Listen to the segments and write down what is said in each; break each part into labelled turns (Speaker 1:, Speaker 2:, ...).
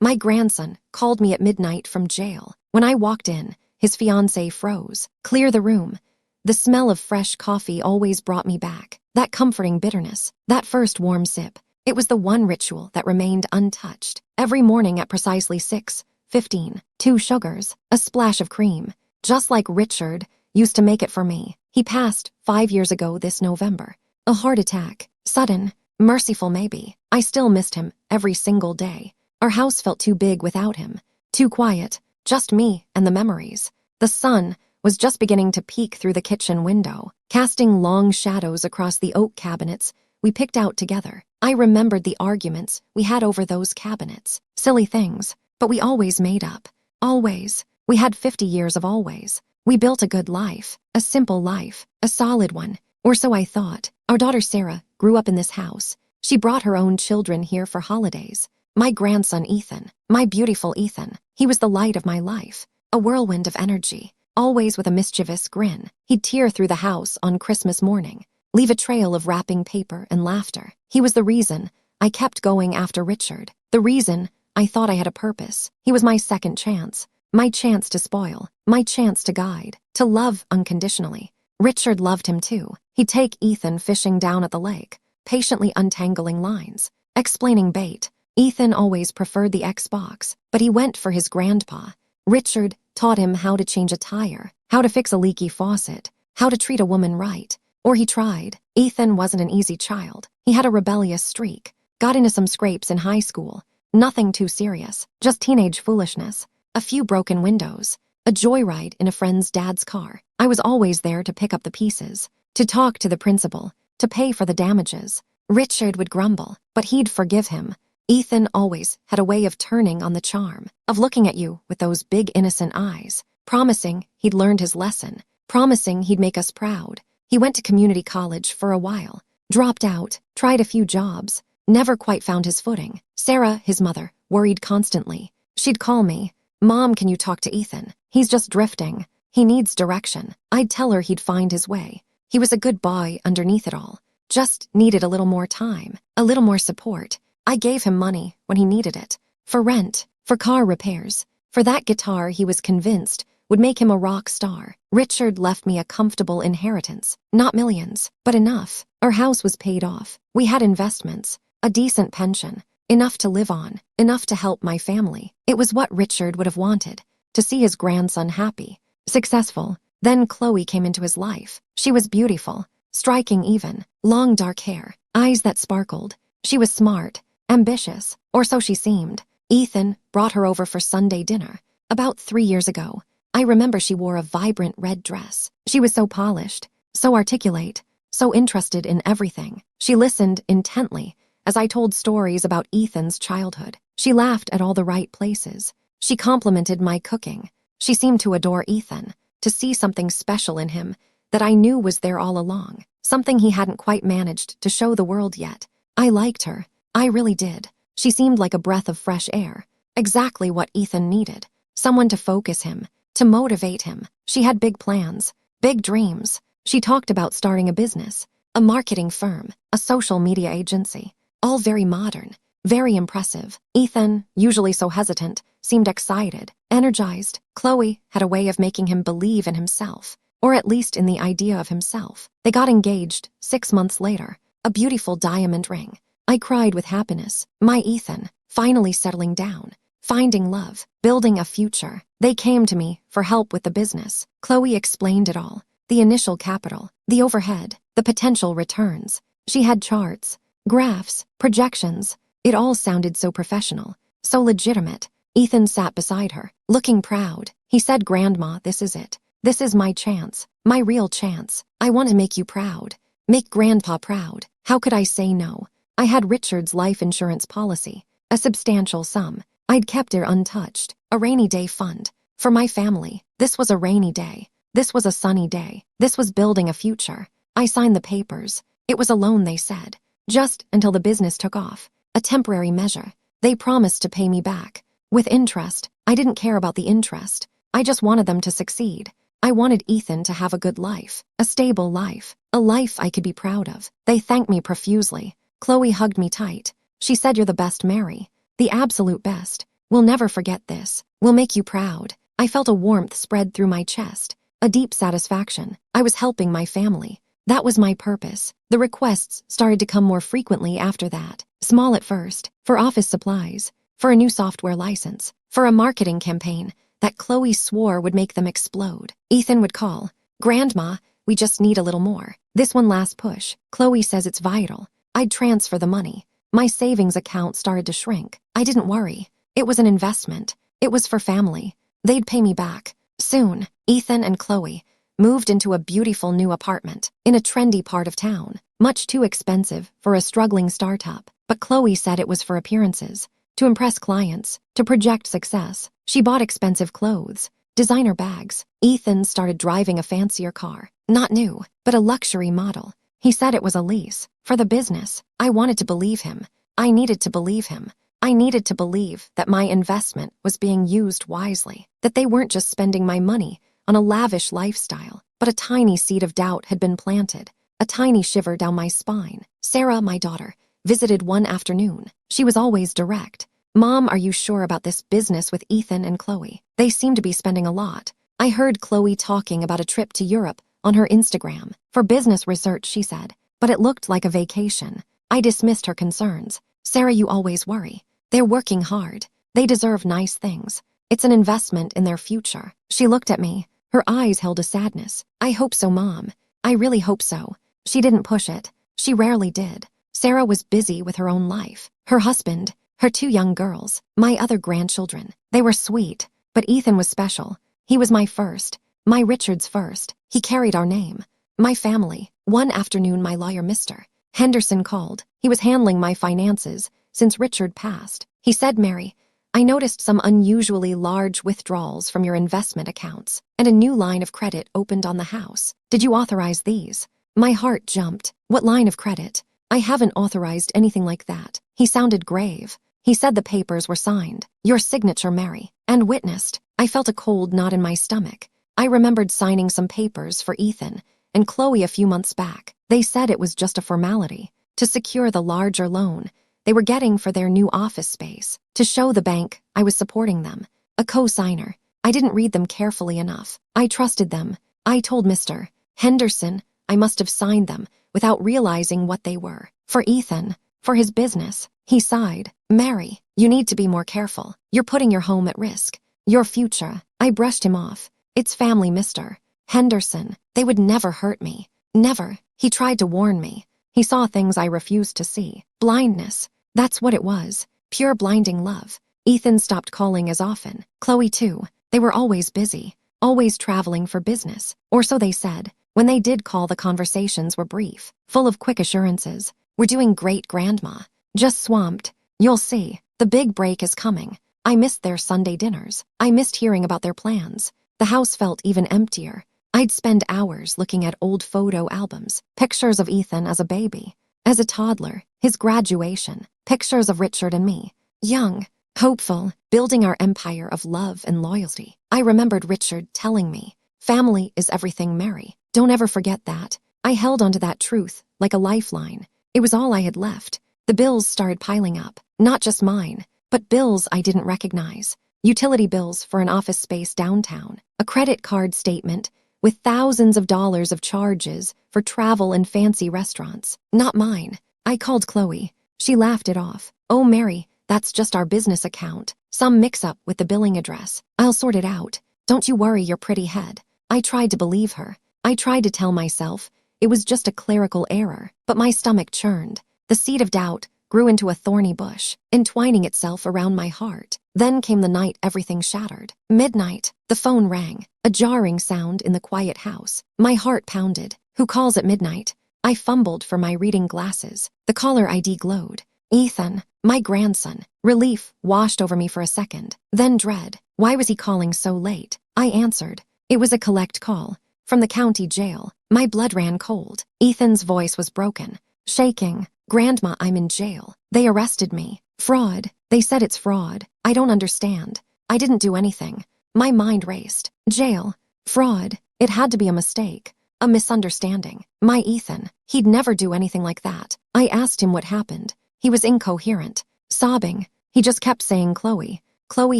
Speaker 1: My grandson called me at midnight from jail. When I walked in, his fiancée froze. Clear the room. The smell of fresh coffee always brought me back. That comforting bitterness, that first warm sip. It was the one ritual that remained untouched. Every morning at precisely 6:15, 2 sugars, a splash of cream. Just like Richard used to make it for me. He passed 5 years ago this November. A heart attack. Sudden, merciful maybe. I still missed him every single day. Our house felt too big without him. Too quiet. Just me and the memories. The sun was just beginning to peek through the kitchen window, casting long shadows across the oak cabinets we picked out together. I remembered the arguments we had over those cabinets. Silly things, but we always made up. Always. We had 50 years of always. We built a good life, a simple life, a solid one. Or so I thought. Our daughter Sarah grew up in this house. She brought her own children here for holidays. My grandson Ethan, my beautiful Ethan, he was the light of my life. A whirlwind of energy, always with a mischievous grin. He'd tear through the house on Christmas morning, leave a trail of wrapping paper and laughter. He was the reason I kept going after Richard, the reason I thought I had a purpose. He was my second chance, my chance to spoil, my chance to guide, to love unconditionally. Richard loved him too. He'd take Ethan fishing down at the lake, patiently untangling lines, explaining bait. Ethan always preferred the Xbox, but he went for his grandpa. Richard taught him how to change a tire, how to fix a leaky faucet, how to treat a woman right. Or he tried. Ethan wasn't an easy child. He had a rebellious streak, got into some scrapes in high school. Nothing too serious, just teenage foolishness. A few broken windows, a joyride in a friend's dad's car. I was always there to pick up the pieces, to talk to the principal, to pay for the damages. Richard would grumble, but he'd forgive him. Ethan always had a way of turning on the charm, of looking at you with those big innocent eyes, promising he'd learned his lesson, promising he'd make us proud. He went to community college for a while, dropped out, tried a few jobs, never quite found his footing. Sarah, his mother, worried constantly. She'd call me, "Mom, can you talk to Ethan? He's just drifting. He needs direction." I'd tell her he'd find his way. He was a good boy underneath it all, just needed a little more time, a little more support. I gave him money when he needed it, for rent, for car repairs, for that guitar he was convinced would make him a rock star. Richard left me a comfortable inheritance, not millions, but enough. Our house was paid off. We had investments, a decent pension, enough to live on, enough to help my family. It was what Richard would have wanted, to see his grandson happy, successful. Then Chloe came into his life. She was beautiful, striking even, long dark hair, eyes that sparkled. She was smart, ambitious, or so she seemed. Ethan brought her over for Sunday dinner, about 3 years ago. I remember she wore a vibrant red dress. She was so polished, so articulate, so interested in everything. She listened intently as I told stories about Ethan's childhood. She laughed at all the right places. She complimented my cooking. She seemed to adore Ethan, to see something special in him that I knew was there all along, something he hadn't quite managed to show the world yet. I liked her. I really did. She seemed like a breath of fresh air, exactly what Ethan needed, someone to focus him, to motivate him. She had big plans, big dreams. She talked about starting a business, a marketing firm, a social media agency, all very modern, very impressive. Ethan, usually so hesitant, seemed excited, energized. Chloe had a way of making him believe in himself, or at least in the idea of himself. They got engaged 6 months later, a beautiful diamond ring. I cried with happiness. My Ethan, finally settling down, finding love, building a future. They came to me for help with the business. Chloe explained it all, the initial capital, the overhead, the potential returns. She had charts, graphs, projections. It all sounded so professional, so legitimate. Ethan sat beside her, looking proud. He said, "Grandma, this is it. This is my chance, my real chance. I want to make you proud, make Grandpa proud." How could I say no? I had Richard's life insurance policy, a substantial sum. I'd kept it untouched, a rainy day fund. For my family, this was a rainy day. This was a sunny day. This was building a future. I signed the papers. It was a loan, they said, just until the business took off. A temporary measure. They promised to pay me back. With interest. I didn't care about the interest. I just wanted them to succeed. I wanted Ethan to have a good life, a stable life, a life I could be proud of. They thanked me profusely. Chloe hugged me tight. She said, "You're the best, Mary. The absolute best. We'll never forget this. We'll make you proud. I felt a warmth spread through my chest, a deep satisfaction. I was helping my family. That was my purpose. The requests started to come more frequently after that. Small at first, for office supplies, for a new software license, for a marketing campaign that Chloe swore would make them explode. Ethan would call, "Grandma, we just need a little more. This one last push. Chloe says it's vital." I'd transfer the money. My savings account started to shrink. I didn't worry. It was an investment. It was for family. They'd pay me back. Soon, Ethan and Chloe moved into a beautiful new apartment in a trendy part of town. Much too expensive for a struggling startup, but Chloe said it was for appearances, to impress clients, to project success. She bought expensive clothes, designer bags. Ethan started driving a fancier car. Not new, but a luxury model. He said it was a lease, for the business. I wanted to believe him. I needed to believe him. I needed to believe that my investment was being used wisely, that they weren't just spending my money on a lavish lifestyle, but a tiny seed of doubt had been planted, a tiny shiver down my spine. Sarah, my daughter, visited one afternoon. She was always direct. "Mom, are you sure about this business with Ethan and Chloe? They seem to be spending a lot." I heard Chloe talking about a trip to Europe on her Instagram. "For business research," she said, but it looked like a vacation. I dismissed her concerns. "Sarah, you always worry. They're working hard. They deserve nice things. It's an investment in their future." She looked at me. Her eyes held a sadness. "I hope so, Mom. I really hope so." She didn't push it. She rarely did. Sarah was busy with her own life. Her husband, her 2 young girls, my other grandchildren. They were sweet, but Ethan was special. He was my first, my Richard's first. He carried our name, my family. One afternoon, my lawyer, Mr. Henderson, called. He was handling my finances since Richard passed. He said, "Mary, I noticed some unusually large withdrawals from your investment accounts, and a new line of credit opened on the house. Did you authorize these?" My heart jumped. "What line of credit? I haven't authorized anything like that." He sounded grave. He said the papers were signed, your signature, Mary, and witnessed. I felt a cold knot in my stomach. I remembered signing some papers for Ethan and Chloe a few months back. They said it was just a formality to secure the larger loan they were getting for their new office space, to show the bank I was supporting them. A co-signer. I didn't read them carefully enough. I trusted them. I told Mr. Henderson I must have signed them without realizing what they were. For Ethan, for his business. He sighed. "Mary, you need to be more careful. You're putting your home at risk. Your future." I brushed him off. "It's family, Mr. Henderson. They would never hurt me. Never." He tried to warn me. He saw things I refused to see. Blindness. That's what it was. Pure blinding love. Ethan stopped calling as often. Chloe too. They were always busy. Always traveling for business. Or so they said. When they did call, the conversations were brief, full of quick assurances. "We're doing great, Grandma. Just swamped. You'll see. The big break is coming." I missed their Sunday dinners. I missed hearing about their plans. The house felt even emptier. I'd spend hours looking at old photo albums, pictures of Ethan as a baby, as a toddler, his graduation, pictures of Richard and me, young, hopeful, building our empire of love and loyalty. I remembered Richard telling me, "Family is everything, Mary. Don't ever forget that." I held onto that truth like a lifeline. It was all I had left. The bills started piling up, not just mine, but bills I didn't recognize. Utility bills for an office space downtown, a credit card statement with thousands of dollars of charges for travel and fancy restaurants. Not mine. I called Chloe. She laughed it off. "Oh, Mary, that's just our business account. Some mix-up with the billing address. I'll sort it out. Don't you worry your pretty head." I tried to believe her. I tried to tell myself it was just a clerical error, but my stomach churned. The seed of doubt grew into a thorny bush, entwining itself around my heart. Then came the night everything shattered. Midnight. The phone rang, a jarring sound in the quiet house. My heart pounded. Who calls at midnight? I fumbled for my reading glasses. The caller ID glowed. Ethan, my grandson. Relief washed over me for a second, then dread. Why was he calling so late? I answered. It was a collect call from the county jail. My blood ran cold. Ethan's voice was broken, shaking. "Grandma, I'm in jail. They arrested me. Fraud. They said it's fraud. I don't understand. I didn't do anything." My mind raced. Jail. Fraud. It had to be a mistake. A misunderstanding. My Ethan. He'd never do anything like that. I asked him what happened. He was incoherent. Sobbing. He just kept saying, "Chloe. Chloe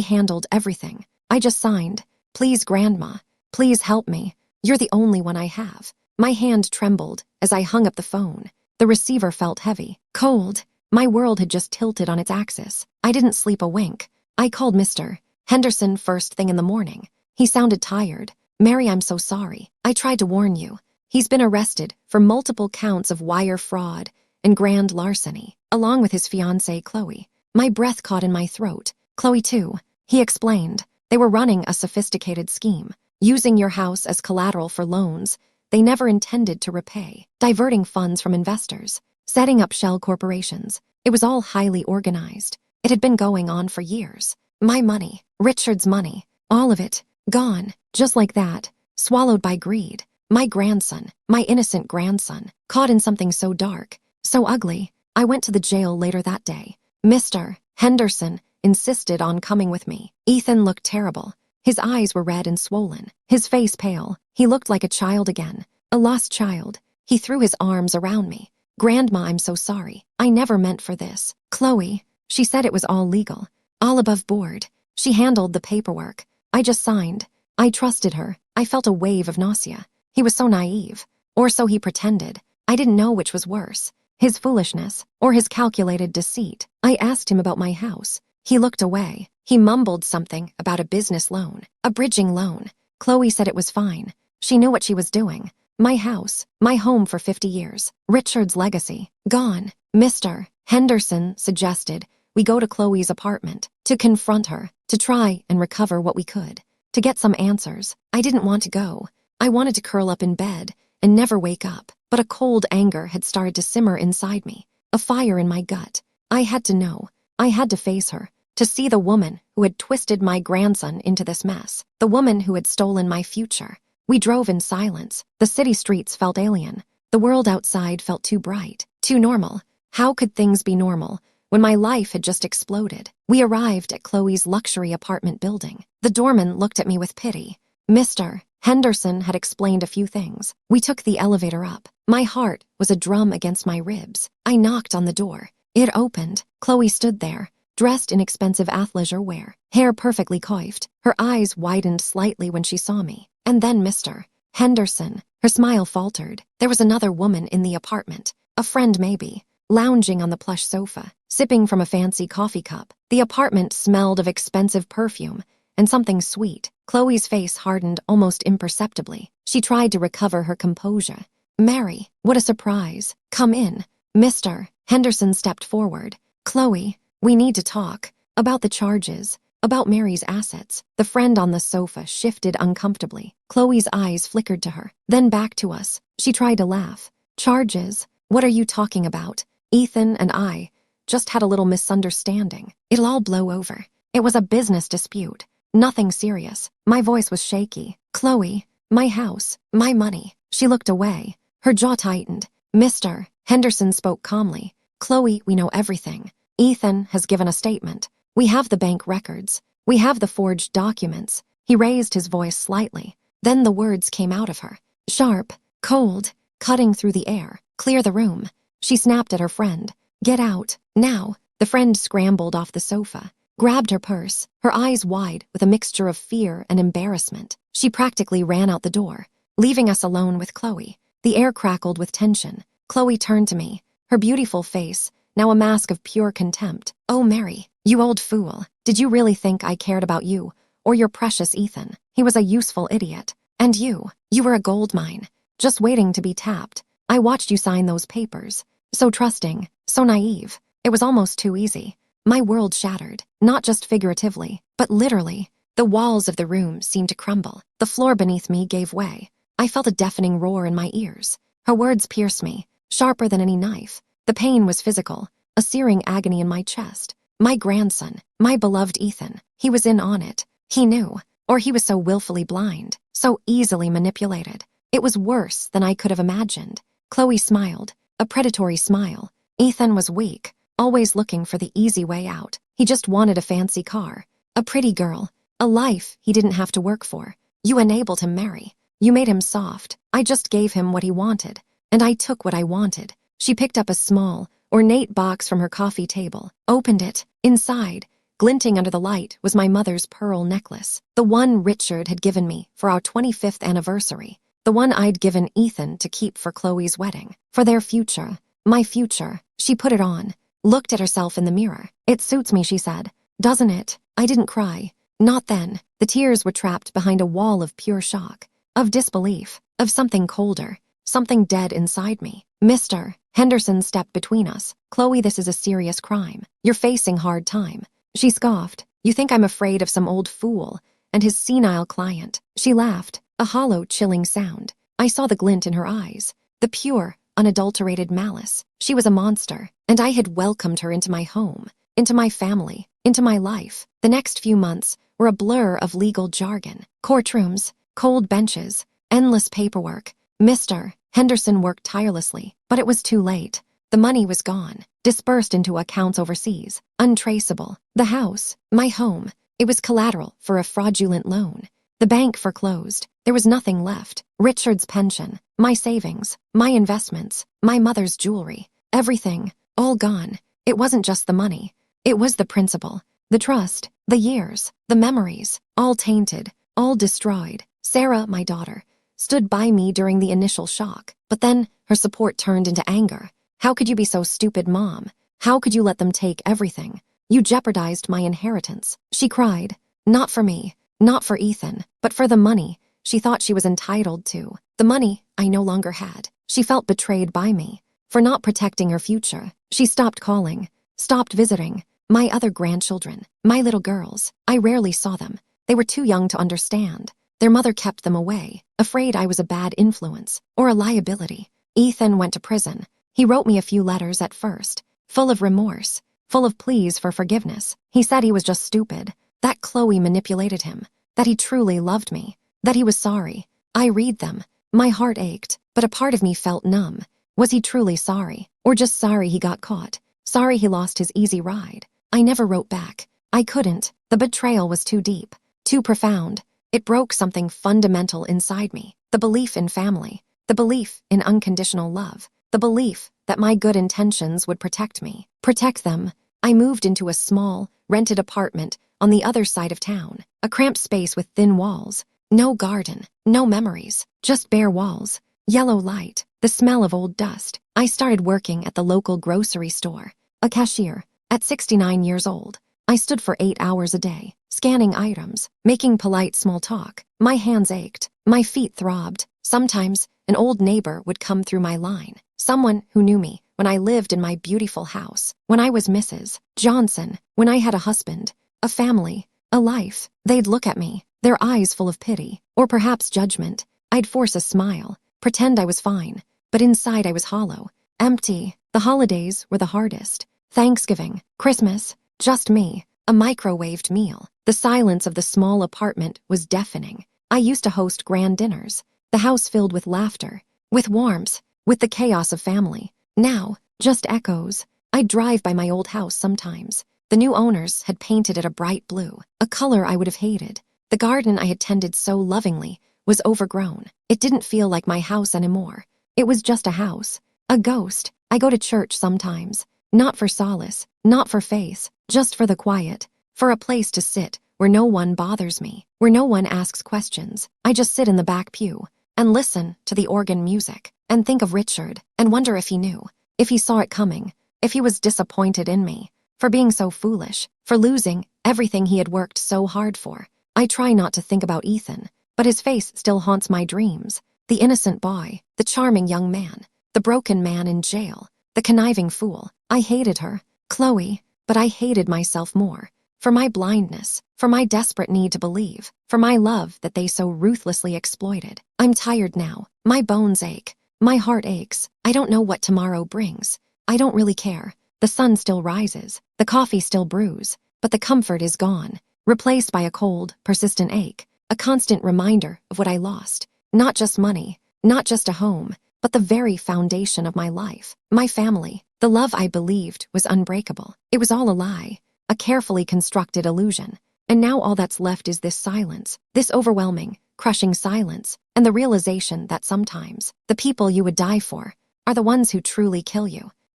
Speaker 1: handled everything. I just signed. Please, Grandma. Please help me. You're the only one I have. My hand trembled as I hung up the phone. The receiver felt heavy, cold. My world had just tilted on its axis. I didn't sleep a wink. I called Mr. Henderson first thing in the morning. He sounded tired. Mary, I'm so sorry. I tried to warn you. He's been arrested for multiple counts of wire fraud and grand larceny, along with his fiancée, Chloe. My breath caught in my throat. Chloe, too. He explained. They were running a sophisticated scheme, using your house as collateral for loans they never intended to repay, diverting funds from investors, setting up shell corporations. It was all highly organized. It had been going on for years. My money, Richard's money, all of it, gone, just like that, swallowed by greed. My grandson, my innocent grandson, caught in something so dark, so ugly. I went to the jail later that day. Mr. Henderson insisted on coming with me. Ethan looked terrible. His eyes were red and swollen, his face pale. He looked like a child again, a lost child. He threw his arms around me. Grandma, I'm so sorry. I never meant for this. Chloe, she said it was all legal, all above board. She handled the paperwork. I just signed. I trusted her. I felt a wave of nausea. He was so naive, or so he pretended. I didn't know which was worse, his foolishness or his calculated deceit. I asked him about my house. He looked away. He mumbled something about a business loan, a bridging loan. Chloe said it was fine. She knew what she was doing. My house, my home for 50 years, Richard's legacy, gone. Mr. Henderson suggested we go to Chloe's apartment, to confront her, to try and recover what we could, to get some answers. I didn't want to go. I wanted to curl up in bed and never wake up, but a cold anger had started to simmer inside me, a fire in my gut. I had to know. I had to face her, to see the woman who had twisted my grandson into this mess, the woman who had stolen my future. We drove in silence. The city streets felt alien. The world outside felt too bright, too normal. How could things be normal when my life had just exploded? We arrived at Chloe's luxury apartment building. The doorman looked at me with pity. Mr. Henderson had explained a few things. We took the elevator up. My heart was a drum against my ribs. I knocked on the door. It opened. Chloe stood there, dressed in expensive athleisure wear, hair perfectly coiffed. Her eyes widened slightly when she saw me. And then Mr. Henderson. Her smile faltered. There was another woman in the apartment, a friend maybe, lounging on the plush sofa, sipping from a fancy coffee cup. The apartment smelled of expensive perfume and something sweet. Chloe's face hardened almost imperceptibly. She tried to recover her composure. Mary, what a surprise. Come in. Mr. Henderson stepped forward. Chloe, we need to talk about the charges, about Mary's assets. The friend on the sofa shifted uncomfortably. Chloe's eyes flickered to her, then back to us. She tried to laugh. Charges? What are you talking about? Ethan and I just had a little misunderstanding. It'll all blow over. It was a business dispute. Nothing serious. My voice was shaky. Chloe, my house, my money. She looked away. Her jaw tightened. Mr. Henderson spoke calmly. Chloe, we know everything. Ethan has given a statement. We have the bank records. We have the forged documents. He raised his voice slightly. Then the words came out of her. Sharp, cold, cutting through the air. Clear the room. She snapped at her friend. Get out, now. The friend scrambled off the sofa, grabbed her purse, her eyes wide with a mixture of fear and embarrassment. She practically ran out the door, leaving us alone with Chloe. The air crackled with tension. Chloe turned to me, her beautiful face now a mask of pure contempt. Oh, Mary, you old fool. Did you really think I cared about you or your precious Ethan? He was a useful idiot. And you were a gold mine, just waiting to be tapped. I watched you sign those papers. So trusting, so naive. It was almost too easy. My world shattered, not just figuratively, but literally. The walls of the room seemed to crumble. The floor beneath me gave way. I felt a deafening roar in my ears. Her words pierced me, sharper than any knife. The pain was physical, a searing agony in my chest. My grandson, my beloved Ethan, he was in on it. He knew, or he was so willfully blind, so easily manipulated. It was worse than I could have imagined. Chloe smiled, a predatory smile. Ethan was weak, always looking for the easy way out. He just wanted a fancy car, a pretty girl, a life he didn't have to work for. You enabled him marry. You made him soft. I just gave him what he wanted, and I took what I wanted. She picked up a small, ornate box from her coffee table, opened it. Inside, Glinting under the light was my mother's pearl necklace, the one Richard had given me for our 25th anniversary, the one I'd given Ethan to keep for Chloe's wedding, for their future, my future. She put it on, looked at herself in the mirror. "It suits me," she said. "Doesn't it?" I didn't cry. Not then. The tears were trapped behind a wall of pure shock, of disbelief, of something colder, something dead inside me. "Mr. Henderson stepped between us. "Chloe, this is a serious crime. You're facing hard time." She scoffed. "You think I'm afraid of some old fool and his senile client?" She laughed, a hollow, chilling sound. I saw the glint in her eyes, the pure, unadulterated malice. She was a monster, and I had welcomed her into my home, into my family, into my life. The next few months were a blur of legal jargon, courtrooms, cold benches, endless paperwork. Mr. Henderson worked tirelessly, but it was too late. The money was gone, dispersed into accounts overseas, untraceable. The house, my home, it was collateral for a fraudulent loan. The bank foreclosed. There was nothing left. Richard's pension, my savings, my investments, my mother's jewelry, everything, all gone. It wasn't just the money. It was the principal, the trust, the years, the memories, all tainted, all destroyed. Sarah, my daughter, stood by me during the initial shock, but then her support turned into anger. "How could you be so stupid, Mom? How could you let them take everything? You jeopardized my inheritance," she cried. Not for me, not for Ethan, but for the money she thought she was entitled to. The money I no longer had. She felt betrayed by me for not protecting her future. She stopped calling, stopped visiting. My other grandchildren, my little girls, I rarely saw them. They were too young to understand. Their mother kept them away, afraid I was a bad influence or a liability. Ethan went to prison. He wrote me a few letters at first, full of remorse, full of pleas for forgiveness. He said he was just stupid, that Chloe manipulated him, that he truly loved me, that he was sorry. I read them. My heart ached, but a part of me felt numb. Was he truly sorry, or just sorry he got caught? Sorry he lost his easy ride? I never wrote back. I couldn't. The betrayal was too deep, too profound. It broke something fundamental inside me. The belief in family, the belief in unconditional love, the belief that my good intentions would protect me. Protect them. I moved into a small, rented apartment on the other side of town, a cramped space with thin walls. No garden, no memories, just bare walls, yellow light, the smell of old dust. I started working at the local grocery store, a cashier. At 69 years old, I stood for 8 hours a day, scanning items, making polite small talk. My hands ached, my feet throbbed. Sometimes, an old neighbor would come through my line, someone who knew me when I lived in my beautiful house, when I was Mrs. Johnson, when I had a husband, a family, a life. They'd look at me, their eyes full of pity, or perhaps judgment. I'd force a smile, pretend I was fine, but inside I was hollow, empty. The holidays were the hardest. Thanksgiving, Christmas, just me, a microwaved meal. The silence of the small apartment was deafening. I used to host grand dinners, the house filled with laughter, with warmth, with the chaos of family. Now, just echoes. I'd drive by my old house sometimes. The new owners had painted it a bright blue, a color I would have hated. The garden I had tended so lovingly was overgrown. It didn't feel like my house anymore. It was just a house, a ghost. I go to church sometimes. Not for solace, not for faith, just for the quiet, for a place to sit where no one bothers me, where no one asks questions. I just sit in the back pew and listen to the organ music and think of Richard and wonder if he knew, if he saw it coming, if he was disappointed in me for being so foolish, for losing everything he had worked so hard for. I try not to think about Ethan, but his face still haunts my dreams. The innocent boy, the charming young man, the broken man in jail, the conniving fool. I hated her, Chloe, but I hated myself more. For my blindness, for my desperate need to believe, for my love that they so ruthlessly exploited. I'm tired now. My bones ache. My heart aches. I don't know what tomorrow brings. I don't really care. The sun still rises. The coffee still brews. But the comfort is gone, replaced by a cold, persistent ache, a constant reminder of what I lost. Not just money, not just a home, but the very foundation of my life, my family. The love I believed was unbreakable. It was all a lie, a carefully constructed illusion. And now all that's left is this silence, this overwhelming, crushing silence, and the realization that sometimes the people you would die for are the ones who truly kill you.